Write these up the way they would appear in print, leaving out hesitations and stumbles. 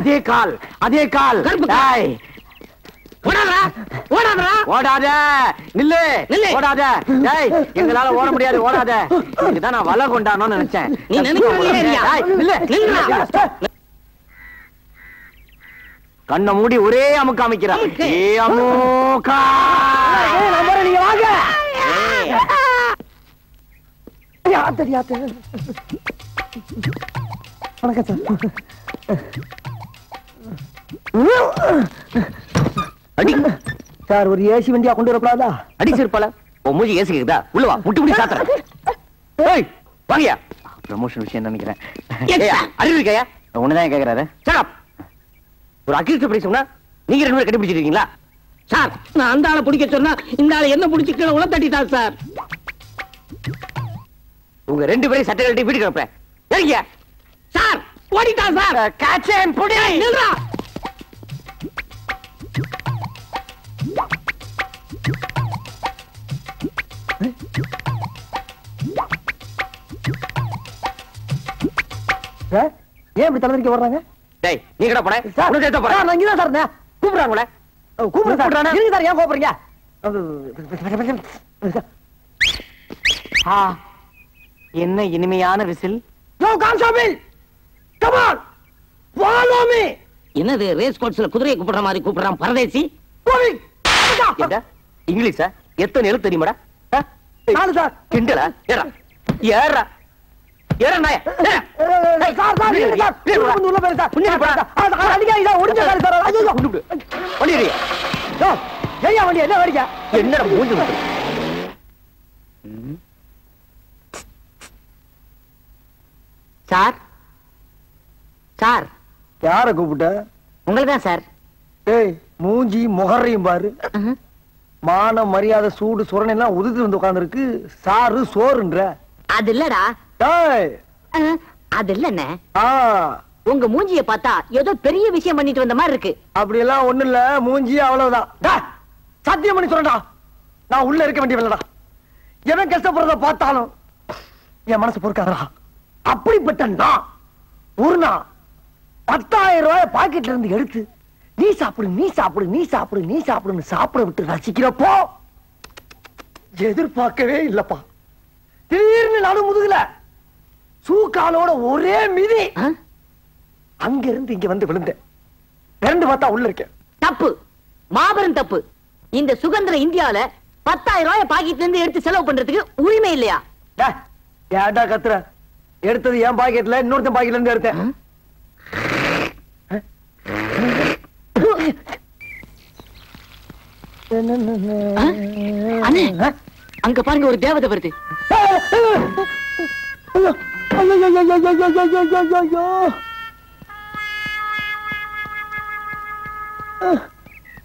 அதே கால் அதே கால். ஓடாத நில்லு நில்லு ஓடாத. எங்களால ஓட முடியாது ஓடாத. இதுதான் நான் வலை கொண்டானோன்னு நினைச்சேன். நீ கண்ணை மூடி ஒரே அமுக்கு அமைக்கிறான். நீங்க வாங்க. வணக்கம் சார். அடி சார், ஒரு ஏசி வண்டியா கொண்டு வரப்படாதா? அடி சிறுப்பால உன் மூஞ்சி ஏசி கேக்குதா? உள்ள வா, முட்டி முட்டி சாத்துறேன். ஏய் வாங்கயா. ப்ரமோஷன் விஷயம் நினைக்கிறேன். அறிவு இருக்கையா? ஒண்ணுதான் கேக்குறாரு. ஒரு அக்யூஸ்ட் பிடி சொன்னா நீங்க ரெண்டு பேரும் கண்டுபிடிச்சிருக்கீங்களா? சார், நான் அந்த ஆளை பிடிக்க சொன்னா இந்த ஆளை என்ன பிடிச்சி கீழே உள்ள தட்டிட்டார் சார். உங்க ரெண்டு பேரும் சட்டை கட்டி வீட்டுக்கு அனுப்புறேன். ஏங்க சார், ஓடிட்டான் சார். காச்சேன் புடி. நில்றா. ஏன் இப்படி தலைவரிக்க வர்றாங்க? டேய் நீ கடை போற. சார் உனக்கு ஏத்த போற. நான் இங்க தான் சார். கூப்பிடுறாங்களே. கூப்பிடுறானே. நீங்க சார் ஏன் கோபறீங்க? என்ன இனிமையான விசில். No constable. Come on. Follow me. என்னது ரேஸ் கோர்ஸ்ல குதிரையை கூப்பிடுற மாதிரி கூப்பிடுறான் பரதேசி? இங்கிலீஷா? எத்தனை எழுத்து தெரியுமாடா? நாலு சார். கிண்டலா? ஏறா ஏறா ஏறா நாய. சார் சார் சார் உள்ள போய் சார். புண்ணிய போடா. அடிக்காதீங்க ஒடிஞ்ச சார் சார். ஐயோ குண்டு வண்டியடி. யோ ஏயா வண்டி என்ன வரியா? என்னடா மூஞ்சி முத்து. Sir sir. யார கூப்பிட்ட? உங்களதான் சார். ஏய் மூஞ்சி முகரையும் பாரு. மான மரியாதை சூடு சுரணை எல்லாம் உதுத்து வந்து உட்கார்ந்து இருக்கு. சாரு சோறுன்ற. அது இல்லடா. ஏய் அது இல்லண்ணே. உங்க மூஞ்சிய பார்த்தா ஏதோ பெரிய விஷயம் பண்ணிட்டு வந்த மாதிரி இருக்கு. அப்படி எல்லாம் ஒண்ணு இல்ல. மூஞ்சி அவ்வளவுதான். சத்தியம் பண்ணி சொல்றா. நான் உள்ள இருக்க வேண்டியவல்லடா. எவன் கஷ்டப்படுறத பார்த்தாலும் என் மனசு பொறுக்காதடா. அப்படிப்பட்ட நான் ஒரு நாள் 10,000 ரூபாய் பாக்கெட்ல இருந்து எடுத்து நீ சாப்பிடு நீ சாப்பிடு நீ சாப்பிடு நீ சாப்பிடுன்னு சாப்பிட விட்டு ரசிக்கிறப்போ எதிர்பார்க்கவே இல்லப்பா. திடீர்னு நடு முதுகுல சூக்காலோட ஒரே மிதி. அங்க இருந்து இங்க வந்து விழுந்தேன். ரெண்டு பார்த்தா உள்ள இருக்கேன். தப்பு, மாபெரும் தப்பு. இந்த சுதந்திர இந்தியாவில 10,000 ரூபாய் பாக்கெட்ல இருந்து எடுத்து செலவு பண்றதுக்கு உரிமை இல்லையா? ஏன்டா கத்துற? எடுத்தது என் பாக்கெட்ல, இன்னொருத்தன் பாக்கெட்ல இருந்து எடுத்தேன். அங்க பாருங்க ஒரு தேவதை வருது.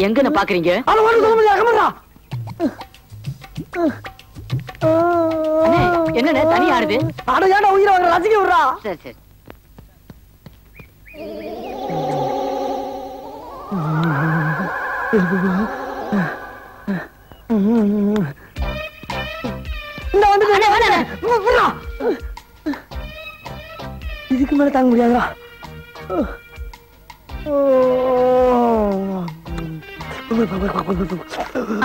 எங்க பாக்குறீங்க? என்ன தனி ஆடுது? அடையாட உயிரை வாங்க ரசிக்க விடுறா. சரி சரி. இதுக்கு மேல தாங்க முடியாதா?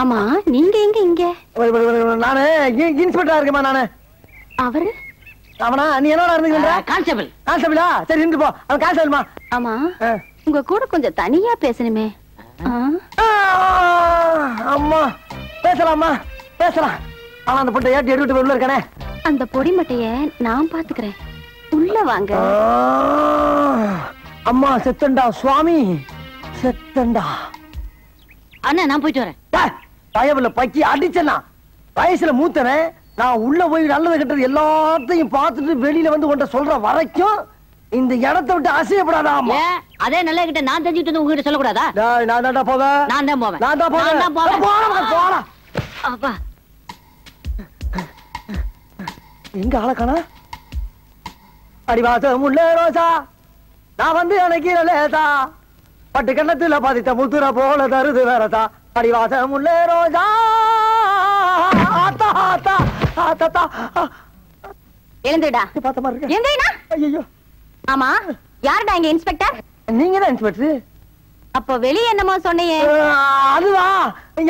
ஆமா நீங்க எங்க இங்க? நானு இன்ஸ்பெக்டரா இருக்கேமா. நானு அவரு அவனா? நீ என்னடா இருந்துக்கிற? கான்ஸ்டபிள். கான்ஸ்டபிளா? சரி இருந்து போ. அவன் கான்ஸ்டபிள்மா. ஆமா உங்க கூட கொஞ்சம் தனியா பேசணுமே. அம்மா பேசலாமா? பேசலாம். ஆனா அந்த பொட்டை ஏட்டி எடுத்துட்டு உள்ள இருக்கானே. அந்த பொடி மட்டைய நான் பாத்துக்கிறேன். உள்ள வாங்க. அம்மா செத்தண்டா சுவாமி செத்தண்டா. அண்ணா நான் போயிட்டு வரேன். பயவுல பக்கி அடிச்சனா வயசுல மூத்தனே. நான் உள்ள போய் நல்லது கெட்டது எல்லாத்தையும் பார்த்துட்டு வெளியில வந்து உன்கிட்ட சொல்ற வரைக்கும் இந்த இடத்தை விட்டு அசையப்படாதா? அதே நல்ல கிட்ட நான் தெரிஞ்சுட்டு வந்து உங்ககிட்ட சொல்லக்கூடாதா? நான் தான்டா போவேன். நான் தான் போவேன். நான் தான் போவேன். போடா. அப்பா எங்க ஆளக்கானா? அடிவாச முள்ள ரோசா நான் வந்து அணைக்கிறேன் லேசா. பட்டு கண்ணத்துல பாதித்த முத்துற போல தருது வேறதா. அடிவாசம் உள்ள ரோஜா ஆத்தா ஆத்தா ஆத்தா எழுந்துடா. பார்த்த மாதிரி இருக்கு. எந்திரிடா. ஐயோ, ஆமா, யாருடா இங்க இன்ஸ்பெக்டர்? நீங்க தான் இன்ஸ்பெக்டர். அப்போ வெளியே என்னமோ சொன்னியே? அதுவா,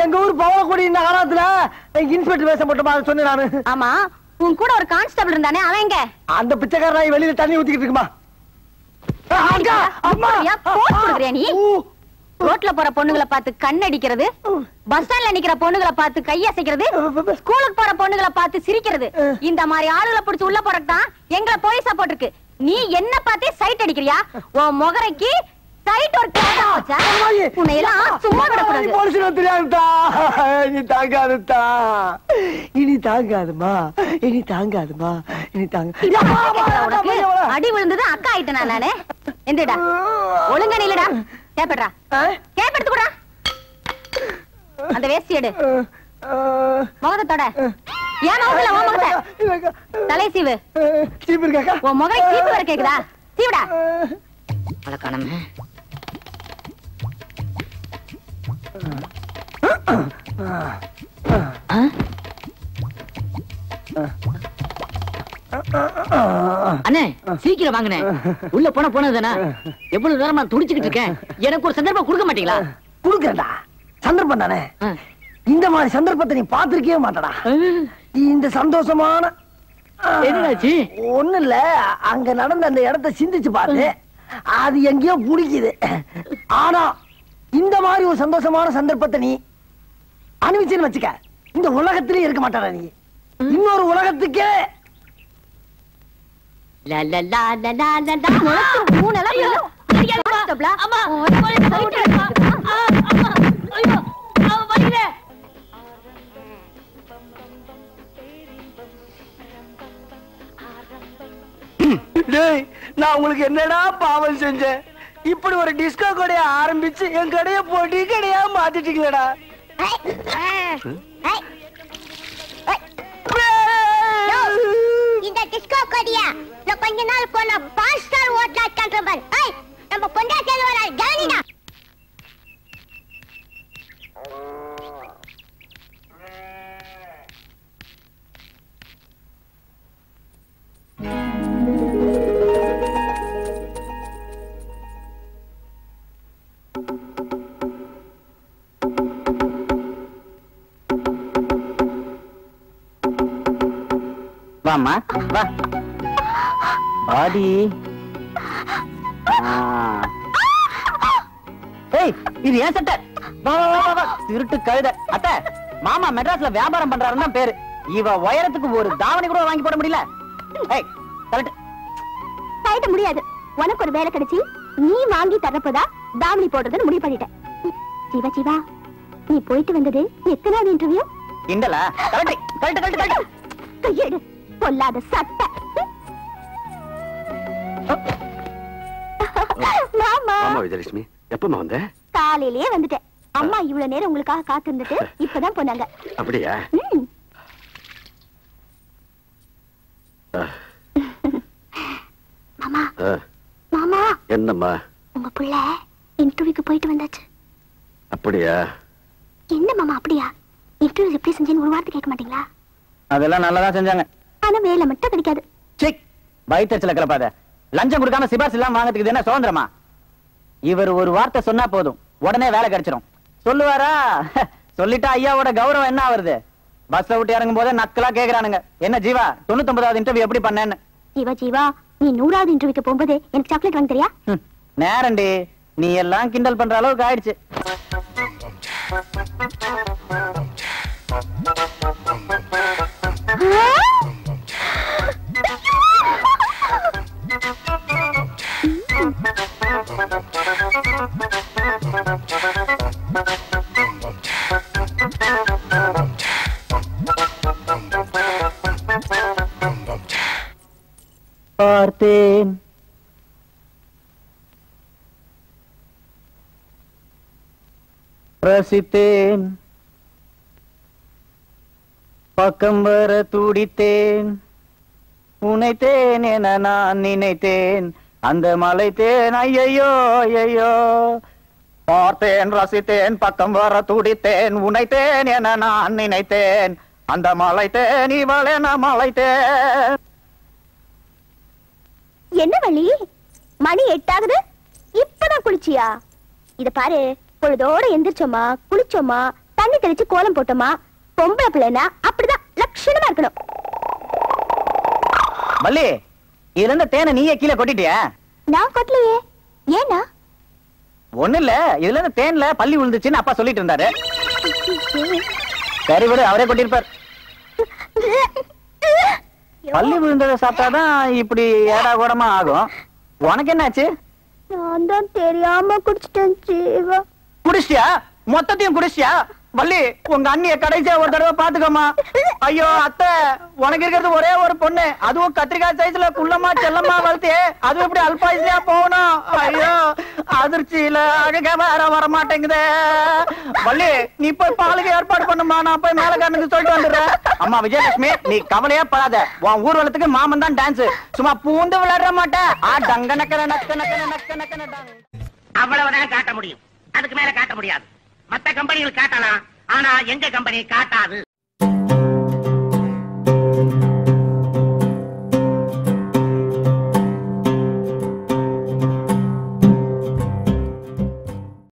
எங்க ஊர் பவளக்குடி நகரத்துல இன்ஸ்பெக்டர் வேஷம் போட்ட மாதிரி சொன்னேன் நானு. ஆமா, உன் கூட ஒரு கான்ஸ்டபிள் இருந்தானே, அவன் எங்க? அந்த பிச்சைக்காரனாய் வெளியில தண்ணி ஊத்திக்கிட்டு இருக்குமா? அக்கா, அம்மா, போன் கொடுக்குறியா நீ? ரோட்ல போற பொண்ணுங்களை பார்த்து கண் அடிக்கிறது, பஸ் ஸ்டாண்ட்ல நிக்கிற பொண்ணுங்களை பார்த்து கையசைக்கிறது, ஸ்கூலுக்கு போற பொண்ணுங்களை பார்த்து சிரிக்கிறது, இந்த மாதிரி ஆளுகளை பிடிச்சு உள்ள போறதுதான் எங்களை போலீஸா போட்டிருக்கு. நீ என்ன பார்த்தே சைட் அடிக்கிறியா? உன் முகரைக்கு சைட் ஒரு கேடா வச்சா உன்னை எல்லாம் சும்மா விடக்கூடாது. போலீஸ் தெரியாதுதா, இனி தாங்காதுதா, இனி தாங்காதுமா, இனி தாங்காதுமா, இனி தாங்க. அடி விழுந்தது அக்கா ஆயிட்டேனா நானு? எந்திரடா, ஒழுங்கா நில்லுடா. கேப்படா, கேப்படுத்து கூட. அந்த வேஷ்டி எடு, முகத்தோட. ஏன் முகத்துல உன் முகத்தை தலை சீவு. சீப்பு இருக்காக்கா? உன் முகம் சீப்பு வர கேக்குதா? சீவுடா. அழகானமே. அண்ணே, சீக்கிரம் வாங்கண்ணே. உள்ள போனதுதானே. எவ்வளவு நேரம் நான் துடிச்சுக்கிட்டு இருக்கேன். எனக்கு ஒரு சந்தர்ப்பம் கொடுக்க மாட்டீங்களா? குடுக்கறடா, சந்தர்ப்பம் தானே. இந்த மாதிரி சந்தர்ப்பத்தை நீ பாத்திருக்கவே மாட்டடா. இந்த சந்தோஷமான என்னாச்சு? ஒண்ணு இல்ல, அங்க நடந்த அந்த இடத்தை சிந்திச்சு பாரு. அது எங்கேயோ புடிக்குது. ஆனா இந்த மாதிரி ஒரு சந்தோஷமான சந்தர்ப்பத்தை நீ அனுபவிச்சுன்னு வச்சுக்க, இந்த உலகத்திலே இருக்க மாட்டாடா நீ. இன்னொரு உலகத்துக்கே நான் உங்களுக்கு என்னடா பாவம் செஞ்சேன்? இப்படி ஒரு டிஸ்கோ கடையை ஆரம்பிச்சு என் கடையை போட்டி கடையா மாத்திட்டீங்களா? இந்த டிஸ்கோ கடையா கொஞ்ச நாள் போன 5 ஸ்டார் ஹோட்டல் கண்ட்ரோல். நம்ம பொண்டாட்டில வர கவனிடா. வாமா, வா. பாடி. ஏய், இது ஏன் சட்டை? வா வா வா வா. திருட்டு கழுத. அத்தை, மாமா மெட்ராஸ்ல வியாபாரம் பண்றாருன்னு தான் பேரு. இவ உயரத்துக்கு ஒரு தாவணி கூட வாங்கி போட முடியல. ஏய், கரெக்ட். கட்ட முடியாது. உனக்கு ஒரு வேலை கிடைச்சி நீ வாங்கி தரப்பதா தாவணி போடுறதுன்னு முடிவு பண்ணிட்டேன். சிவா சிவா, நீ போயிட்டு வந்தது எத்தனாவது இன்டர்வியூ? கிண்டலா? Correct correct correct correct. கையெடு, பொல்லாத சட்டை. மாமா. ஆமா விஜயலட்சுமி, எப்பமா வந்த? காலையிலேயே வந்துட்டேன். அம்மா இவ்வளவு நேரம் உங்களுக்காக காத்திருந்துட்டு இப்பதான் போனாங்க. அப்படியா? மாமா மாமா. என்னம்மா? உங்க புள்ள இன்டர்வியூக்கு போயிட்டு வந்தாச்சு. அப்படியா? என்ன மாமா அப்படியா? இன்டர்வியூ எப்படி செஞ்சேன்னு ஒரு வார்த்தை கேட்க மாட்டீங்களா? அதெல்லாம் நல்லதா செஞ்சாங்க. ஆனா வேலை மட்டும் கிடைக்காது. சிக், வயிற்றுல கிளப்பாத. லஞ்சம் கொடுக்காம சிபாஸ் எல்லாம் வாங்கிறதுக்கு என்ன சுதந்திரமா? இவர் ஒரு வார்த்தை சொன்னா போதும், உடனே வேலை கிடைச்சிடும். சொல்லுவாரா? சொல்லிட்டா ஐயாவோட கௌரவம் என்ன ஆவறது? பஸ்ல விட்டு இறங்கும் போதே நக்கலா கேக்குறானுங்க, என்ன ஜீவா 99வது இன்டர்வியூ எப்படி பண்ணேன்னு. ஜீவா ஜீவா, நீ 100வது இன்டர்வியூக்கு போகும்போது எனக்கு சாக்லேட் வாங்கி தரியா? நேரண்டி, நீ எல்லாம் கிண்டல் பண்ற அளவுக்கு ஆயிடுச்சு. பார்த்தேன் ரசித்தேன், பக்கம் வர துடித்தேன், உனைத்தேன் என நான் நினைத்தேன், அந்த மலைத்தேன் ஐயோ ஐயோ. பார்த்தேன் ரசித்தேன் பக்கம் வர துடித்தேன் உனைத்தேன் என நான் நினைத்தேன் அந்த மலைத்தேன் இவளை நான் மலைத்தேன். என்ன வள்ளி, மணி 8 ஆகுது, இப்பதான் குளிச்சியா? இத பாரு, பொழுதோட எந்திரிச்சோமா, குளிச்சோமா, தண்ணி தெளிச்சு கோலம் போட்டோமா, பொம்பளை பிள்ளைனா அப்படிதான் லட்சணமா இருக்கணும். வள்ளி, இதுல இருந்த தேனை நீயே கீழே கொட்டிட்டியா? நான் கொட்டலையே. ஏன்னா? ஒண்ணு இல்ல, இதுல இருந்து தேன்ல பள்ளி விழுந்துச்சுன்னு அப்பா சொல்லிட்டு இருந்தாரு. சரி விடு, அவரே கொட்டிருப்பார். பள்ளி விழுந்ததை சாப்பிட்டாதான் இப்படி ஏடா கூடமா ஆகும். உனக்கு என்னாச்சு? நான் தான் தெரியாம குடிச்சிட்டேன் ஜீவா. குடிச்சியா? மொத்தத்தையும் குடிச்சியா? வள்ளி, உங்க அண்ணிய கடைசியா ஒரு தடவை பாத்துக்கோமா. ஐயோ அத்தை, உனக்கு இருக்கிறது ஒரே ஒரு பொண்ணு, அதுவும் கத்திரிக்காய் சைஸ்ல குள்ளமா செல்லமா வளர்த்தே, அதுவும் இப்படி அல்பாயுசியா போகணும். ஐயோ அதிர்ச்சியில அழக வர மாட்டேங்குதே. வள்ளி, நீ போய் பாலுக்கு ஏற்பாடு பண்ணுமா, நான் போய் மேலக்காரனுக்கு சொல்லிட்டு வந்துடுறேன். அம்மா விஜயலட்சுமி, நீ கவலையே படாத, உன் ஊர்வலத்துக்கு மாமன் தான் டான்ஸ், சும்மா பூந்து விளையாட மாட்டேன். டங்க நக்கன நக்க நக்கன நக்க நக்கன. அவ்வளவுதான் காட்ட முடியும், அதுக்கு மேல காட்ட முடியாது. மத்த கம்பெனிகள் காட்டலாம், ஆனா எங்க கம்பெனி காட்டாது.